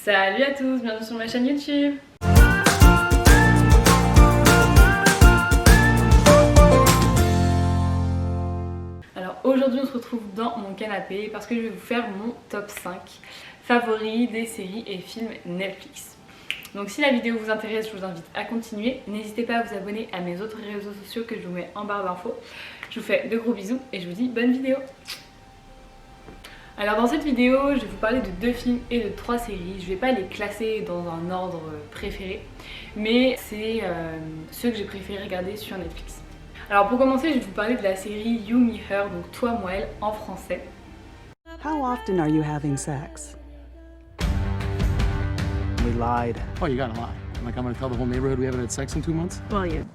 Salut à tous, bienvenue sur ma chaîne YouTube. Alors aujourd'hui on se retrouve dans mon canapé parce que je vais vous faire mon top 5 favoris des séries et films Netflix. Donc si la vidéo vous intéresse, je vous invite à continuer. N'hésitez pas à vous abonner à mes autres réseaux sociaux que je vous mets en barre d'infos. Je vous fais de gros bisous et je vous dis bonne vidéo. Alors dans cette vidéo, je vais vous parler de 2 films et de 3 séries. Je vais pas les classer dans un ordre préféré, mais c'est ceux que j'ai préféré regarder sur Netflix. Alors pour commencer, je vais vous parler de la série You, Me, Her, donc Toi, Moi, Elle en français. How often are you having sex? We lied. Oh, you gotta lie. Like I'm gonna tell the whole neighborhood we haven't had sex in 2 months? Well, you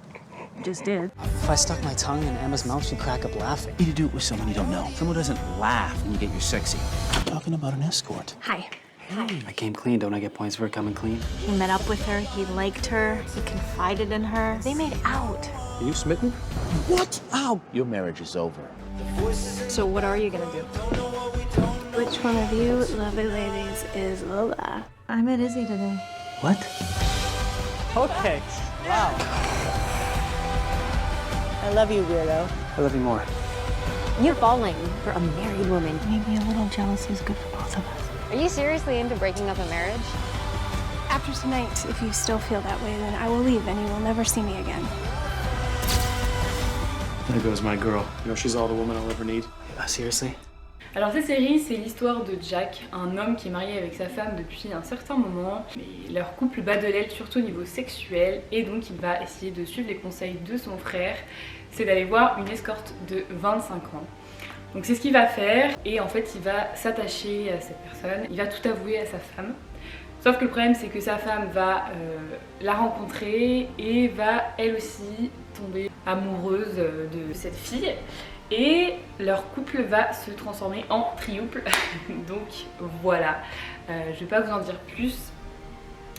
just did. If I stuck my tongue in Emma's mouth, she'd crack up laughing. You need to do it with someone you don't know. Someone doesn't laugh when you get your sexy. I'm talking about an escort. Hi. I came clean. Don't I get points for coming clean? He met up with her, he liked her, he confided in her. They made out. Are you smitten? What? Ow! Your marriage is over. So what are you gonna do? Which one of you lovely ladies is Lola? I met Izzy today. What? Okay. Wow. I love you, weirdo. I love you more. You're falling for a married woman. Maybe a little jealousy is good for both of us. Are you seriously into breaking up a marriage? After tonight, if you still feel that way, then I will leave and you will never see me again. There goes my girl. You know, she's all the woman I'll ever need. Seriously? Alors cette série, c'est l'histoire de Jack, un homme qui est marié avec sa femme depuis un certain moment. Mais leur couple bat de l'aile, surtout au niveau sexuel, et donc il va essayer de suivre les conseils de son frère, c'est d'aller voir une escorte de 25 ans. Donc c'est ce qu'il va faire, et en fait il va s'attacher à cette personne, il va tout avouer à sa femme. Sauf que le problème c'est que sa femme va la rencontrer et va elle aussi tomber amoureuse de cette fille. Et leur couple va se transformer en triouple. Donc voilà, je vais pas vous en dire plus.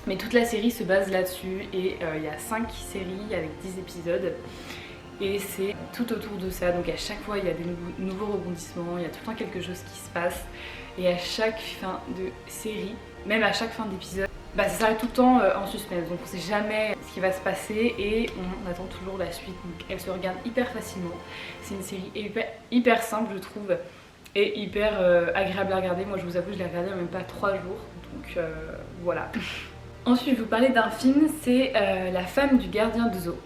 Mais toute la série se base là-dessus. Et il y a 5 séries avec 10 épisodes. Et c'est tout autour de ça. Donc à chaque fois il y a des nouveaux rebondissements. Il y a tout le temps quelque chose qui se passe. Et à chaque fin de série, même à chaque fin d'épisode, ça s'arrête tout le temps en suspense, donc on sait jamais ce qui va se passer et on attend toujours la suite, donc elle se regarde hyper facilement. C'est une série hyper simple je trouve et hyper agréable à regarder. Moi je vous avoue je l'ai regardée en même pas 3 jours, donc voilà. Ensuite je vais vous parler d'un film, c'est La femme du gardien de zoo.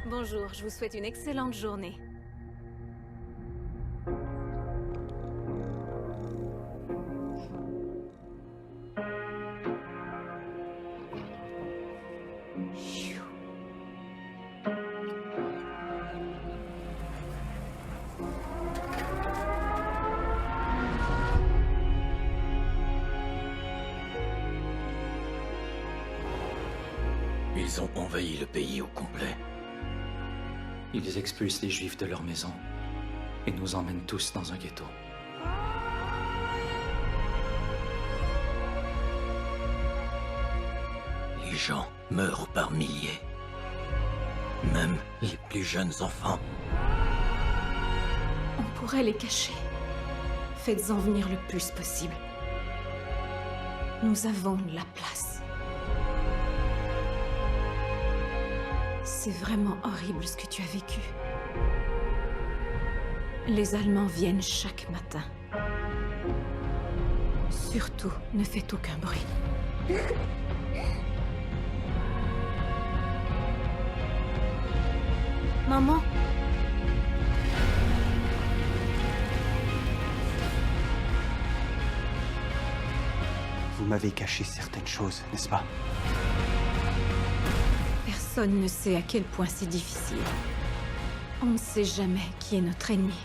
Bonjour, je vous souhaite une excellente journée. Ils ont envahi le pays au complet. Ils expulsent les Juifs de leur maison et nous emmènent tous dans un ghetto. Les gens meurent par milliers. Même les plus jeunes enfants. On pourrait les cacher. Faites-en venir le plus possible. Nous avons la place. C'est vraiment horrible ce que tu as vécu. Les Allemands viennent chaque matin. Surtout, ne faites aucun bruit. Maman? Vous m'avez caché certaines choses, n'est-ce pas? Personne ne sait à quel point c'est difficile. On ne sait jamais qui est notre ennemi.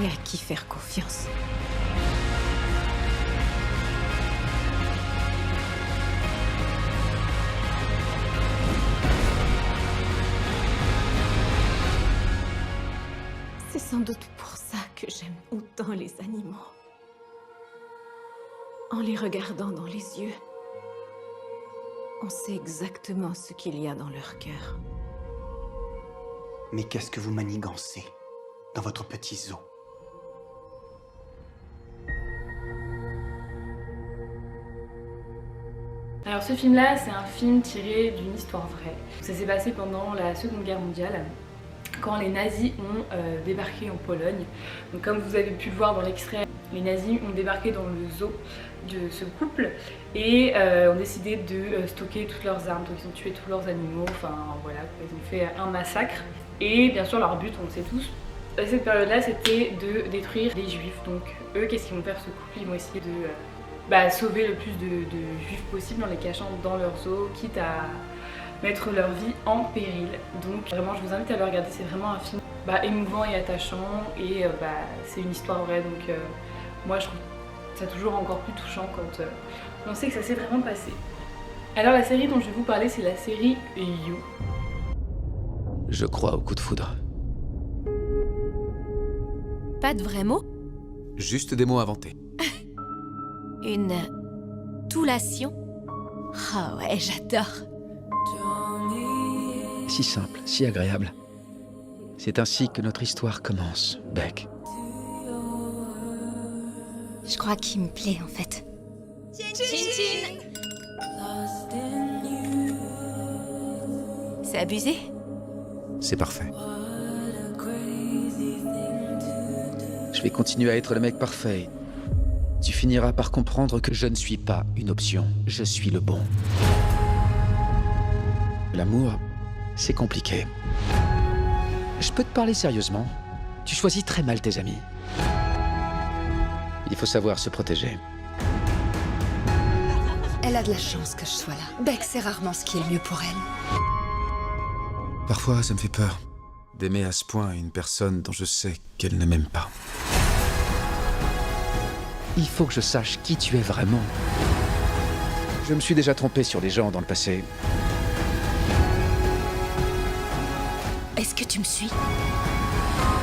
Et à qui faire confiance. C'est sans doute pour ça que j'aime autant les animaux. En les regardant dans les yeux, on sait exactement ce qu'il y a dans leur cœur. Mais qu'est-ce que vous manigancez? dans votre petit zoo. Alors ce film-là, c'est un film tiré d'une histoire vraie. Ça s'est passé pendant la Seconde Guerre mondiale, quand les nazis ont débarqué en Pologne. Donc comme vous avez pu le voir dans l'extrait, les nazis ont débarqué dans le zoo de ce couple et ont décidé de stocker toutes leurs armes. Donc ils ont tué tous leurs animaux, enfin voilà, ils ont fait un massacre. Et bien sûr leur but, on le sait tous, à cette période-là, c'était de détruire les juifs. Donc eux, qu'est-ce qu'ils vont faire ce couple? Ils vont essayer de sauver le plus de juifs possible en les cachant dans leur zoo, quitte à mettre leur vie en péril. Donc vraiment, je vous invite à le regarder, c'est vraiment un film émouvant et attachant, et c'est une histoire vraie, donc moi je trouve ça toujours encore plus touchant quand on sait que ça s'est vraiment passé. Alors la série dont je vais vous parler, c'est la série You. Je crois au coup de foudre. Pas de vrais mots? Juste des mots inventés. Une toulation? Oh ouais, j'adore. Si simple, si agréable. C'est ainsi que notre histoire commence, Beck. Je crois qu'il me plaît en fait. Chin-chin! C'est abusé? C'est parfait. Je vais continuer à être le mec parfait. Tu finiras par comprendre que je ne suis pas une option, je suis le bon. L'amour, c'est compliqué. Je peux te parler sérieusement. Tu choisis très mal tes amis. Il faut savoir se protéger. Elle a de la chance que je sois là. Beck, c'est rarement ce qui est le mieux pour elle. Parfois, ça me fait peur d'aimer à ce point une personne dont je sais qu'elle ne m'aime pas. Il faut que je sache qui tu es vraiment. Je me suis déjà trompé sur les gens dans le passé. Est-ce que tu me suis?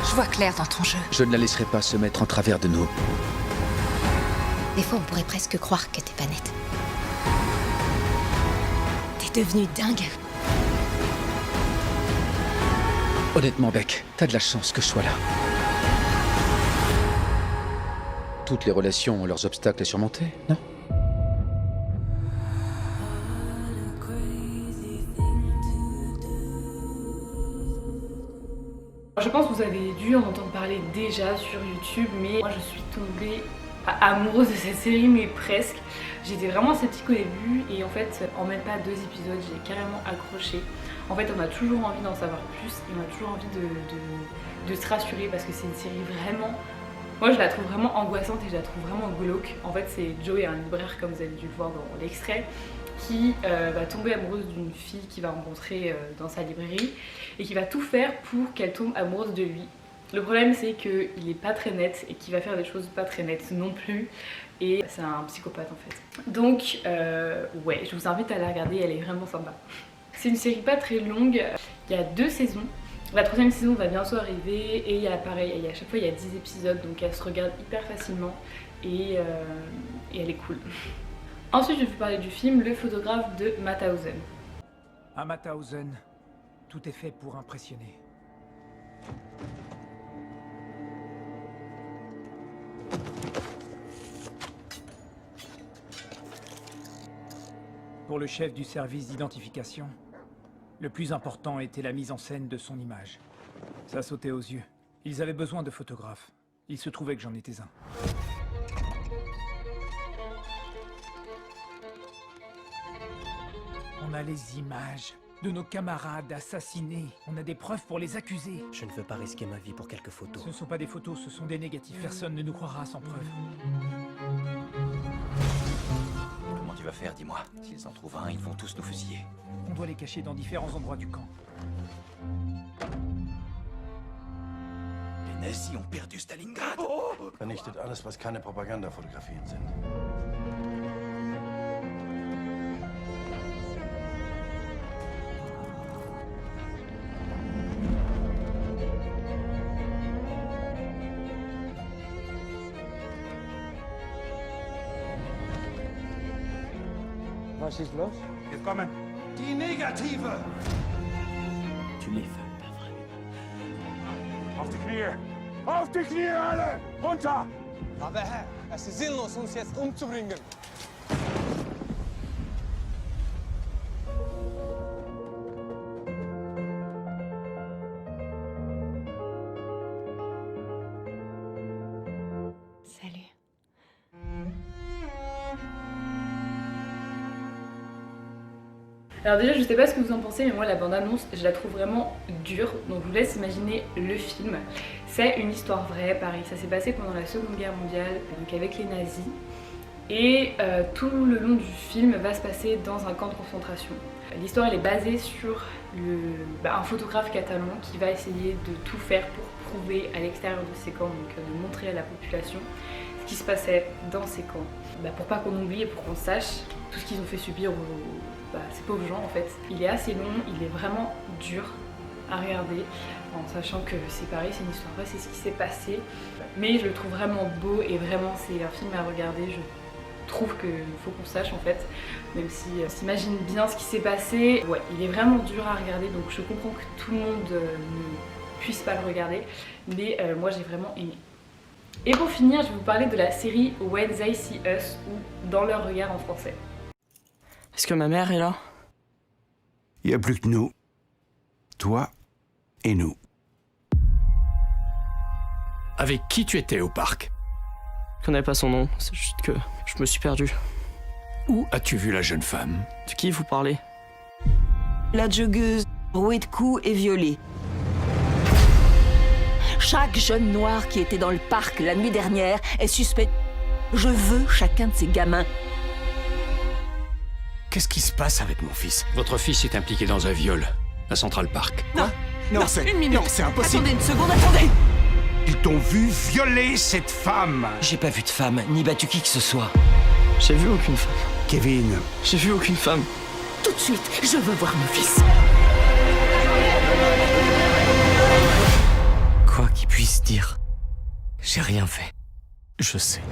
Je vois clair dans ton jeu. Je ne la laisserai pas se mettre en travers de nous. Des fois, on pourrait presque croire que t'es pas nette. T'es devenue dingue. Honnêtement, Beck, t'as de la chance que je sois là. Toutes les relations ont leurs obstacles à surmonter, non? Je pense que vous avez dû en entendre parler déjà sur YouTube, mais moi je suis tombée amoureuse de cette série, mais presque. J'étais vraiment sceptique au début et en fait, en même pas 2 épisodes, j'ai carrément accroché. En fait, on a toujours envie d'en savoir plus et on a toujours envie de se rassurer parce que c'est une série vraiment... Moi je la trouve vraiment angoissante et je la trouve vraiment glauque. En fait, c'est Joey, un libraire, comme vous avez dû le voir dans l'extrait, qui va tomber amoureuse d'une fille qu'il va rencontrer dans sa librairie et qui va tout faire pour qu'elle tombe amoureuse de lui. Le problème, c'est qu'il est pas très net et qu'il va faire des choses pas très nettes non plus, et c'est un psychopathe en fait. Donc ouais, je vous invite à la regarder, elle est vraiment sympa. C'est une série pas très longue, il y a 2 saisons. La 3e saison va bientôt arriver et il y a pareil, à chaque fois il y a 10 épisodes, donc elle se regarde hyper facilement et elle est cool. Ensuite, je vais vous parler du film Le photographe de Mauthausen. À Mauthausen, tout est fait pour impressionner. Pour le chef du service d'identification, le plus important était la mise en scène de son image. Ça sautait aux yeux. Ils avaient besoin de photographes. Il se trouvait que j'en étais un. On a les images de nos camarades assassinés. On a des preuves pour les accuser. Je ne veux pas risquer ma vie pour quelques photos. Ce ne sont pas des photos, ce sont des négatifs. Personne ne nous croira sans preuve. Comment tu vas faire, dis-moi? S'ils en trouvent un, ils vont tous nous fusiller. On doit les cacher dans différents endroits du camp. Les nazis ont perdu Stalingrad. Vernichtet alles, was keine Propagandafotografien sind. Was ist los? Wir kommen. Die Negative! Tu les veux pas vraiment. Auf die Knie! Auf die Knie alle! Runter! Aber Herr, es ist sinnlos, uns jetzt umzubringen. Salut. Alors déjà, je sais pas ce que vous en pensez, mais moi la bande-annonce, je la trouve vraiment dure. Donc je vous laisse imaginer le film. C'est une histoire vraie, pareil. Ça s'est passé pendant la Seconde Guerre mondiale, donc avec les nazis. Et tout le long du film va se passer dans un camp de concentration. L'histoire elle est basée sur un photographe catalan qui va essayer de tout faire pour prouver à l'extérieur de ces camps, donc de montrer à la population ce qui se passait dans ces camps. Pour pas qu'on oublie et pour qu'on sache tout ce qu'ils ont fait subir aux ces pauvres gens en fait. Il est assez long, il est vraiment dur à regarder, en sachant que c'est pareil, c'est une histoire vraie, c'est ce qui s'est passé. Mais je le trouve vraiment beau et vraiment c'est un film à regarder. Je trouve qu'il faut qu'on sache en fait, même si on s'imagine bien ce qui s'est passé. Ouais, il est vraiment dur à regarder, donc je comprends que tout le monde ne puisse pas le regarder, mais moi j'ai vraiment aimé. Et pour finir, je vais vous parler de la série When They See Us, ou Dans leur regard en français. Est-ce que ma mère est là? Il n'y a plus que nous. Toi et nous. Avec qui tu étais au parc? Je connais pas son nom, c'est juste que je me suis perdu. Où as-tu vu la jeune femme? De qui vous parlez? La joggeuse, rouée de coups et violée. Chaque jeune noir qui était dans le parc la nuit dernière est suspect. Je veux chacun de ces gamins. Qu'est-ce qui se passe avec mon fils? Votre fils est impliqué dans un viol à Central Park. Non, Non, c'est... une minute. Non, c'est impossible. Attendez une seconde, attendez. Ils t'ont vu violer cette femme. J'ai pas vu de femme, ni battu qui que ce soit. J'ai vu aucune femme. Kevin. J'ai vu aucune femme. Tout de suite, je veux voir mon fils. Quoi qu'il puisse dire, j'ai rien fait. Je sais.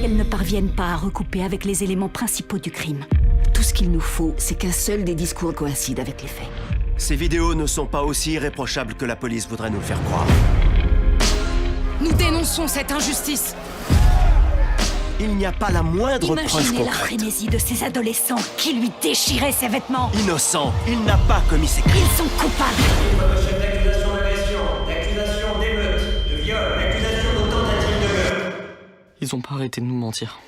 Elles ne parviennent pas à recouper avec les éléments principaux du crime. Tout ce qu'il nous faut, c'est qu'un seul des discours coïncide avec les faits. Ces vidéos ne sont pas aussi irréprochables que la police voudrait nous le faire croire. Nous dénonçons cette injustice. Il n'y a pas la moindre preuve Imaginez la concrète. frénésie de ces adolescents qui lui déchiraient ses vêtements. Innocent, il n'a pas commis ces crimes. Ils sont coupables. D'accusation d'agression, d'accusation d'émeute, de viol, d'accusation de tentative de meurtre. Ils ont pas arrêté de nous mentir.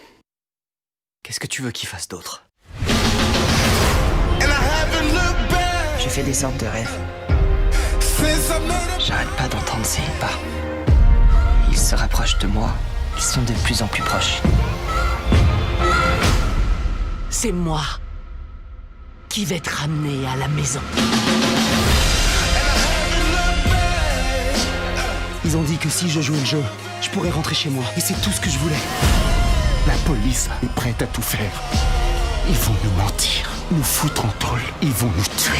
Qu'est-ce que tu veux qu'ils fassent d'autre? Je fais des sortes de rêves. J'arrête pas d'entendre ces pas. Ils se rapprochent de moi. Ils sont de plus en plus proches. C'est moi qui vais te ramener à la maison. Ils ont dit que si je jouais le jeu, je pourrais rentrer chez moi. Et c'est tout ce que je voulais. La police est prête à tout faire. Ils vont nous mentir, nous foutre en tôle. Ils vont nous tuer.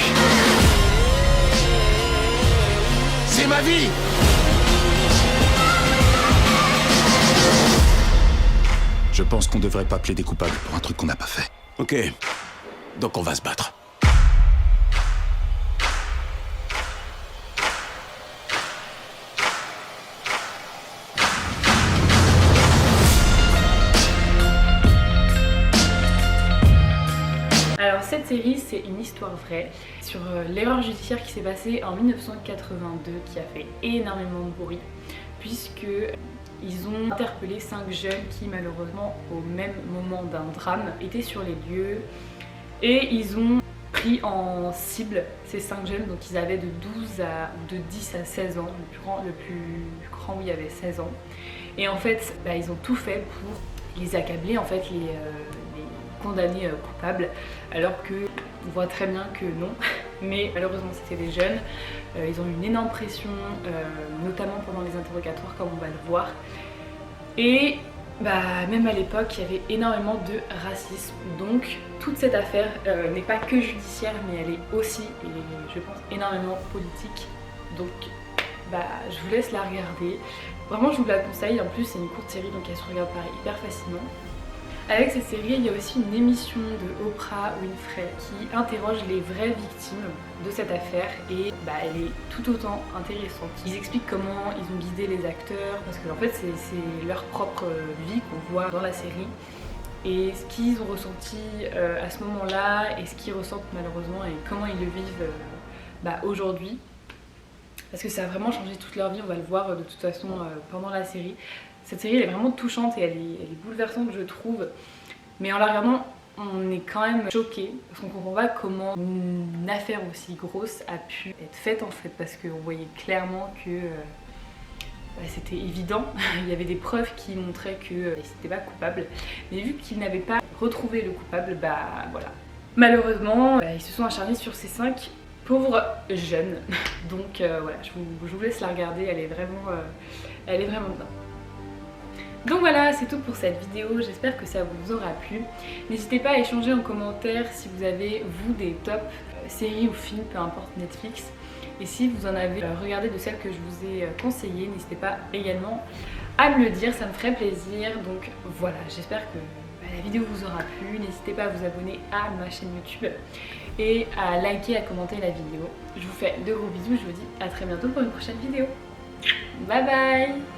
C'est ma vie! Je pense qu'on devrait pas plaider coupable pour un truc qu'on n'a pas fait. Ok, donc on va se battre. Alors cette série, c'est une histoire vraie sur l'erreur judiciaire qui s'est passée en 1982 qui a fait énormément de bruit puisque ils ont interpellé 5 jeunes qui malheureusement au même moment d'un drame étaient sur les lieux et ils ont pris en cible ces 5 jeunes, donc ils avaient de 10 à 16 ans, le plus grand oui avait 16 ans et en fait ils ont tout fait pour les accabler, en fait les condamnés coupables, alors que on voit très bien que non, mais malheureusement c'était des jeunes, ils ont eu une énorme pression, notamment pendant les interrogatoires comme on va le voir, et même à l'époque il y avait énormément de racisme, donc toute cette affaire n'est pas que judiciaire mais elle est aussi, et je pense, énormément politique, donc je vous laisse la regarder, vraiment je vous la conseille, en plus c'est une courte série donc elle se regarde hyper facilement. Avec cette série, il y a aussi une émission de Oprah Winfrey qui interroge les vraies victimes de cette affaire et elle est tout autant intéressante. Ils expliquent comment ils ont guidé les acteurs parce que en fait c'est leur propre vie qu'on voit dans la série et ce qu'ils ont ressenti à ce moment-là et ce qu'ils ressentent malheureusement et comment ils le vivent aujourd'hui. Parce que ça a vraiment changé toute leur vie, on va le voir de toute façon pendant la série. Cette série elle est vraiment touchante et elle est bouleversante je trouve. Mais en la regardant, on est quand même choqué parce qu'on comprend pas comment une affaire aussi grosse a pu être faite en fait. Parce qu'on voyait clairement que c'était évident. Il y avait des preuves qui montraient qu'ils n'étaient pas coupables. Mais vu qu'ils n'avaient pas retrouvé le coupable, voilà. Malheureusement, ils se sont acharnés sur ces 5 pauvres jeunes. Donc voilà, je vous laisse la regarder, elle est vraiment bien. Donc voilà, c'est tout pour cette vidéo, j'espère que ça vous aura plu. N'hésitez pas à échanger en commentaire si vous avez, vous, des top séries ou films, peu importe Netflix. Et si vous en avez regardé de celles que je vous ai conseillées, n'hésitez pas également à me le dire, ça me ferait plaisir. Donc voilà, j'espère que la vidéo vous aura plu. N'hésitez pas à vous abonner à ma chaîne YouTube et à liker, à commenter la vidéo. Je vous fais de gros bisous, je vous dis à très bientôt pour une prochaine vidéo. Bye bye.